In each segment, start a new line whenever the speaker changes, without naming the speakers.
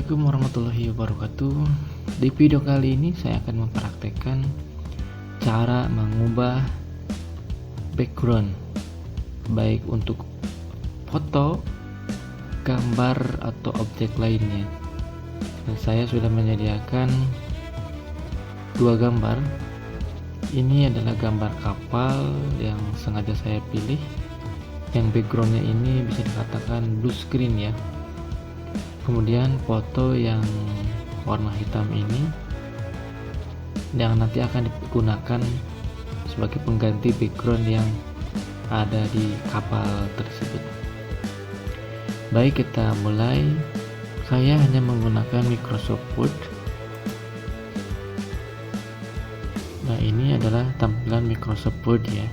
Assalamualaikum warahmatullahi wabarakatuh. Di video kali ini saya akan mempraktekkan cara mengubah background baik untuk foto, gambar atau objek lainnya. Dan saya sudah menyediakan dua gambar. Ini adalah gambar kapal yang sengaja saya pilih, yang backgroundnya ini bisa dikatakan blue screen ya. Kemudian foto yang warna hitam ini yang nanti akan digunakan sebagai pengganti background yang ada di kapal tersebut. Baik, kita mulai. Saya hanya menggunakan Microsoft Word. Nah, ini adalah tampilan Microsoft Word ya.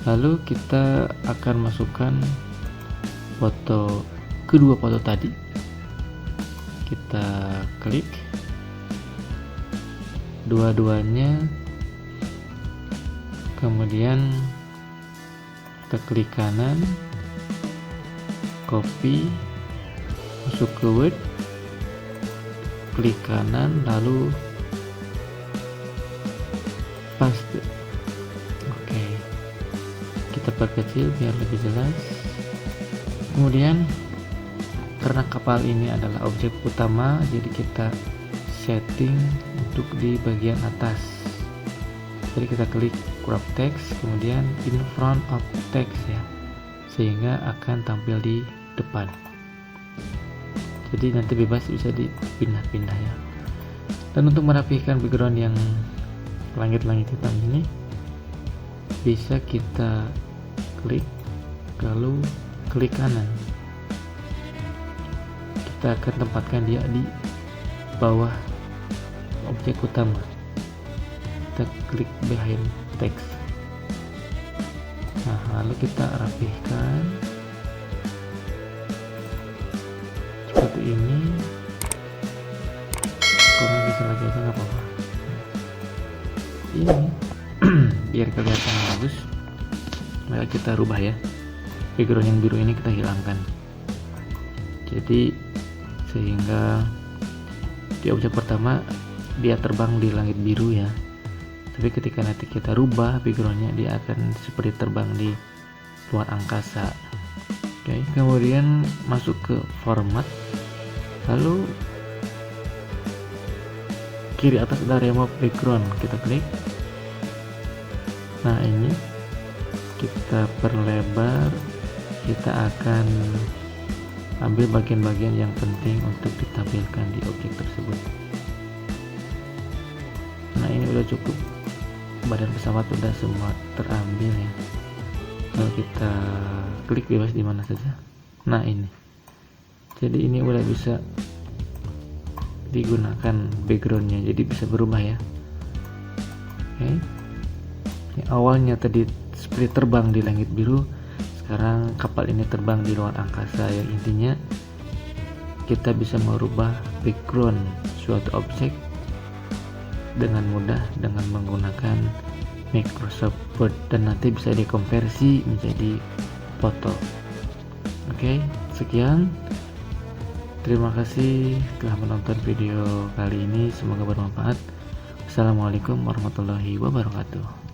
Lalu kita akan masukkan kedua foto tadi. Kita klik dua-duanya, kemudian kita klik kanan, copy, masuk ke Word, klik kanan, lalu paste. Oke, kita perkecil biar lebih jelas. Kemudian karena kapal ini adalah objek utama, jadi kita setting untuk di bagian atas. Jadi kita klik crop text, kemudian in front of text ya, sehingga akan tampil di depan. Jadi nanti bebas bisa dipindah-pindah ya. Dan untuk merapikan background yang langit-langit hitam ini, bisa kita klik lalu klik kanan. Kita akan tempatkan dia di bawah objek utama. Kita klik behind text. Nah, lalu kita rapihkan seperti ini. Kalau bisa lagi aja nggak apa-apa. Ini biar kelihatan bagus. Nah, kita rubah ya. Background yang biru ini kita hilangkan. Jadi sehingga di objek pertama dia terbang di langit biru ya, tapi ketika nanti kita rubah backgroundnya dia akan seperti terbang di luar angkasa. Oke, kemudian masuk ke format, lalu kiri atas ada remove background, kita klik. Nah, ini kita perlebar, kita akan ambil bagian-bagian yang penting untuk ditampilkan di objek tersebut. Nah, ini udah cukup, badan pesawat udah semua terambil ya. Lalu kita klik bebas di mana saja. Nah, ini jadi ini udah bisa digunakan backgroundnya, jadi bisa berubah ya. Oke, ini awalnya tadi seperti terbang di langit biru, sekarang kapal ini terbang di luar angkasa. Yang intinya kita bisa merubah background suatu objek dengan mudah dengan menggunakan Microsoft Word, dan nanti bisa dikonversi menjadi foto. Oke, sekian. Terima kasih telah menonton video kali ini, semoga bermanfaat. Assalamualaikum warahmatullahi wabarakatuh.